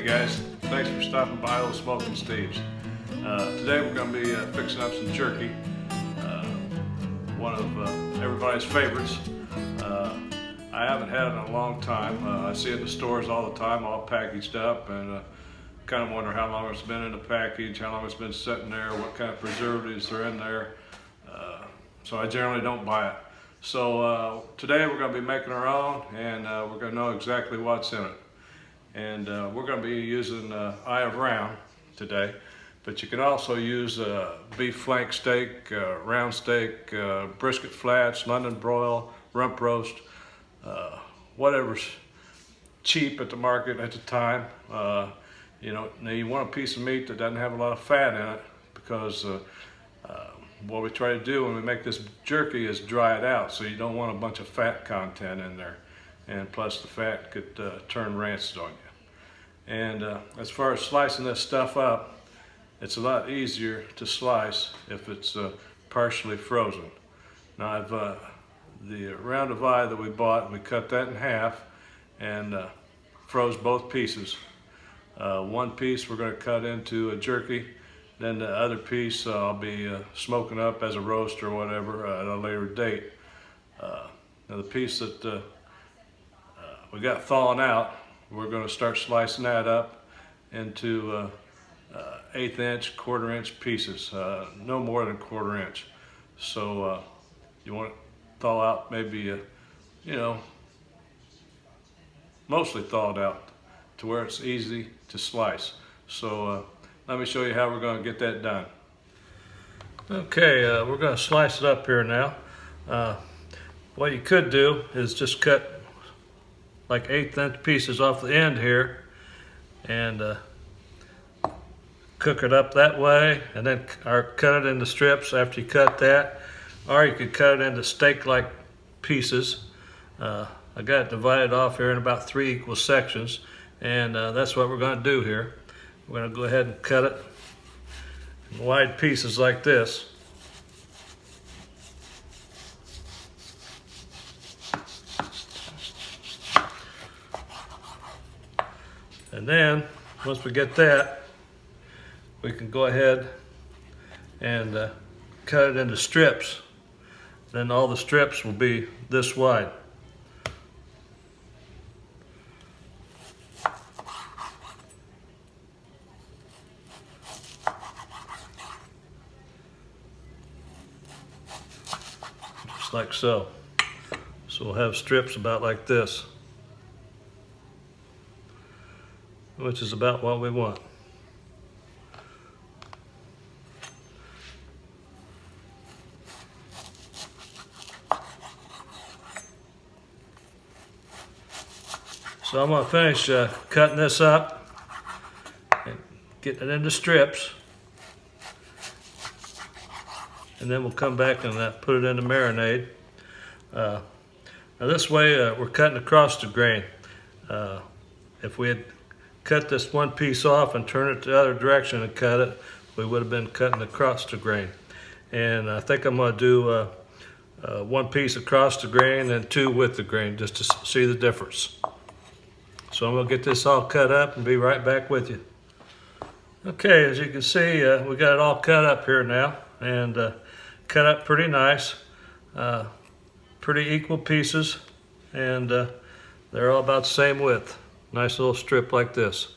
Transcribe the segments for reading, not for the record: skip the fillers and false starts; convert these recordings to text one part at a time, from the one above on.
Hey guys, thanks for stopping by Ole SmokinSteve's. Today we're going to be fixing up some jerky, one of everybody's favorites. I haven't had it in a long time. I see it in the stores all the time, all packaged up, and kind of wonder how long it's been in the package, how long it's been sitting there, what kind of preservatives are in there. So I generally don't buy it. So today we're going to be making our own, and we're going to know exactly what's in it. And we're going to be using eye of round today, but you can also use beef flank steak, round steak, brisket flats, London broil, rump roast, whatever's cheap at the market at the time. You know, now you want a piece of meat that doesn't have a lot of fat in it, because what we try to do when we make this jerky is dry it out, so you don't want a bunch of fat content in there, and plus the fat could turn rancid on you. And as far as slicing this stuff up, it's a lot easier to slice if it's partially frozen. Now the round of eye that we bought, we cut that in half and froze both pieces. One piece we're going to cut into a jerky, then the other piece I'll be smoking up as a roast or whatever at a later date. Now the piece that we got thawing out, we're going to start slicing that up into 1/8 inch, 1/4 inch pieces, no more than 1/4 inch. So you want to thaw out maybe, you know, mostly thawed out to where it's easy to slice. So let me show you how we're going to get that done. Okay, we're going to slice it up here now. What you could do is just cut like 1/8 inch pieces off the end here and cook it up that way, and then cut it into strips after you cut that, or you could cut it into steak-like pieces. I got it divided off here in about 3 equal sections, and that's what we're going to do here. We're going to go ahead and cut it in wide pieces like this. And then, once we get that, we can go ahead and cut it into strips. Then all the strips will be this wide. Just like so. So we'll have strips about like this, which is about what we want. So I'm going to finish cutting this up and getting it into strips, and then we'll come back and put it in the marinade. Now this way we're cutting across the grain. If we had cut this one piece off and turn it the other direction and cut it, we would have been cutting across the grain. And I think I'm going to do one piece across the grain and two with the grain, just to see the difference. So I'm going to get this all cut up and be right back with you. Okay, as you can see, we got it all cut up here now, and cut up pretty nice, pretty equal pieces, and they're all about the same width. Nice little strip like this.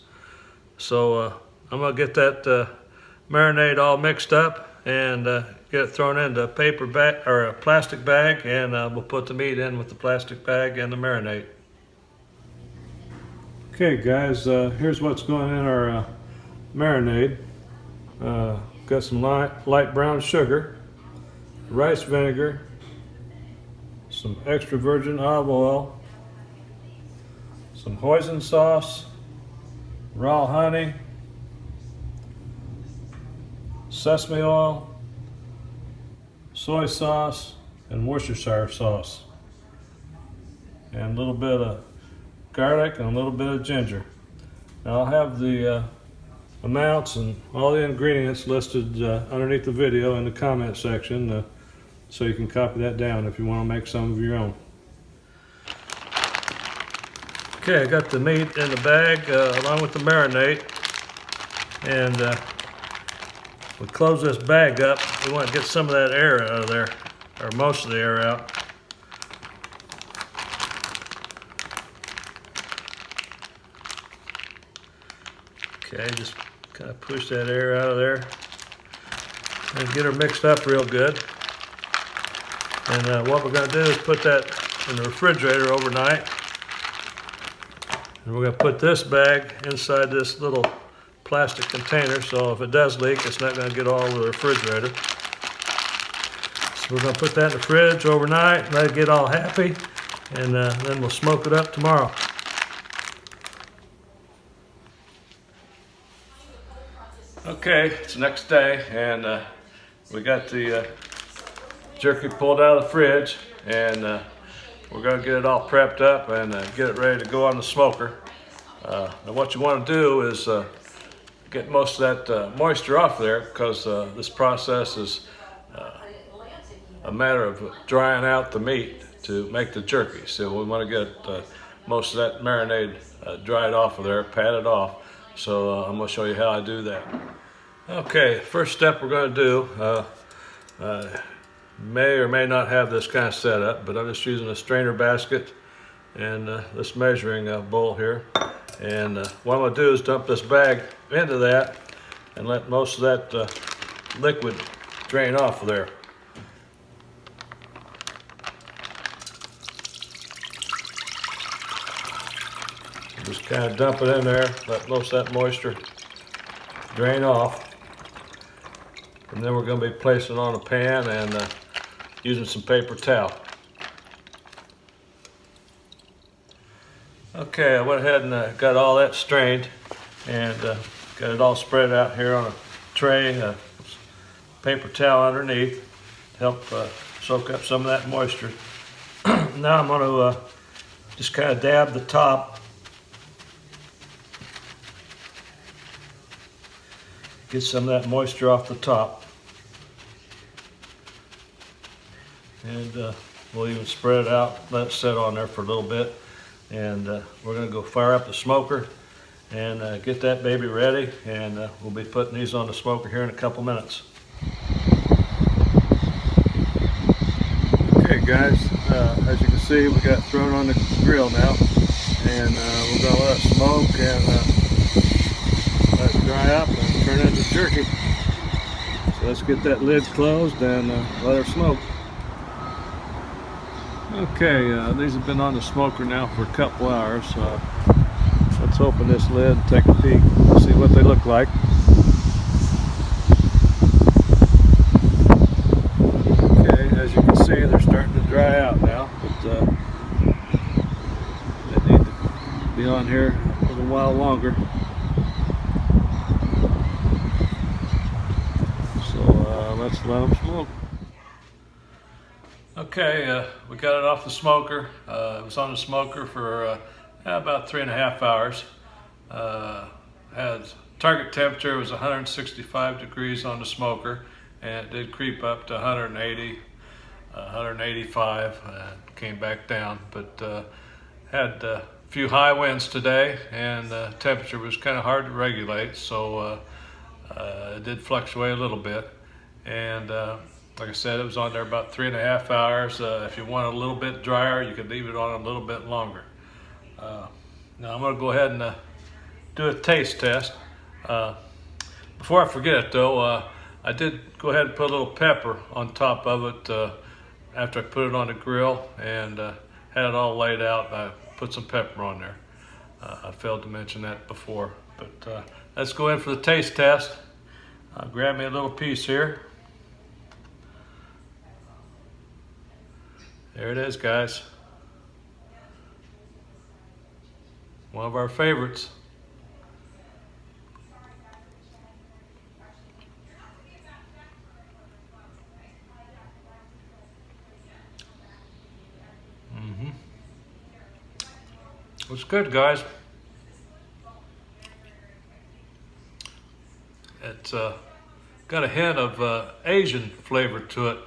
So I'm going to get that marinade all mixed up and get it thrown into a paper bag or a plastic bag, and we'll put the meat in with the plastic bag and the marinade. Okay guys, here's what's going in our marinade. Got some light brown sugar, rice vinegar, some extra virgin olive oil, some hoisin sauce, raw honey, sesame oil, soy sauce, and Worcestershire sauce, and a little bit of garlic and a little bit of ginger. Now I'll have the amounts and all the ingredients listed underneath the video in the comment section, so you can copy that down if you want to make some of your own. Okay, I got the meat in the bag along with the marinade, and we close this bag up. We want to get some of that air out of there, or most of the air out. Okay, just kind of push that air out of there and get her mixed up real good. And what we're going to do is put that in the refrigerator overnight. And we're going to put this bag inside this little plastic container, so if it does leak, it's not going to get all over the refrigerator. So we're going to put that in the fridge overnight, let it get all happy, and then we'll smoke it up tomorrow. Okay, it's the next day, and we got the jerky pulled out of the fridge, and we're going to get it all prepped up and get it ready to go on the smoker. Now what you want to do is get most of that moisture off there, because this process is a matter of drying out the meat to make the jerky. So we want to get most of that marinade dried off of there, pat it off. So I'm going to show you how I do that. Okay, first step we're going to do, may or may not have this kind of setup, but I'm just using a strainer basket and this measuring bowl here. And what I'm going to do is dump this bag into that and let most of that liquid drain off of there. Just kind of dump it in there, let most of that moisture drain off. And then we're going to be placing it on a pan and using some paper towel. Okay, I went ahead and got all that strained and got it all spread out here on a tray, paper towel underneath to help soak up some of that moisture. Now I'm going to just kind of dab the top, get some of that moisture off the top. And we'll even spread it out, let it sit on there for a little bit. And we're going to go fire up the smoker and get that baby ready. And we'll be putting these on the smoker here in a couple minutes. Okay guys, as you can see, we got thrown on the grill now. And we're going to let it smoke and let it dry up and turn it into jerky. So let's get that lid closed and let her smoke. Okay, these have been on the smoker now for a couple hours. Let's open this lid and take a peek and see what they look like. Okay, as you can see, they're starting to dry out now, but they need to be on here a little while longer. So let's let them smoke. Okay, we got it off the smoker. It was on the smoker for about 3.5 hours. Had target temperature was 165 degrees on the smoker, and it did creep up to 180, 185, and came back down. But had a few high winds today, and the temperature was kind of hard to regulate, so it did fluctuate a little bit. And like I said, it was on there about 3.5 hours. If you want it a little bit drier, you could leave it on a little bit longer. Now I'm going to go ahead and do a taste test. Before I forget though, I did go ahead and put a little pepper on top of it after I put it on the grill and had it all laid out. I put some pepper on there. I failed to mention that before, but let's go in for the taste test. Grab me a little piece here. There it is, guys. One of our favorites. It's good, guys. It's got a hint of Asian flavor to it.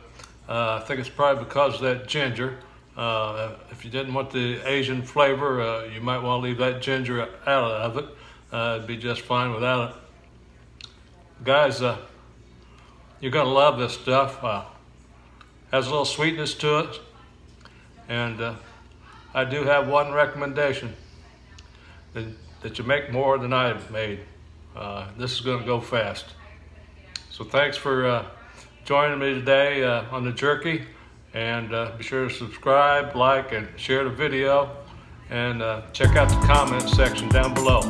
I think it's probably because of that ginger. If you didn't want the Asian flavor, you might want to leave that ginger out of it. It'd be just fine without it. Guys, you're gonna love this stuff. Has a little sweetness to it. And I do have one recommendation, that you make more than I've made. This is gonna go fast. So thanks for joining me today on the jerky. And be sure to subscribe, like, and share the video. And check out the comment section down below.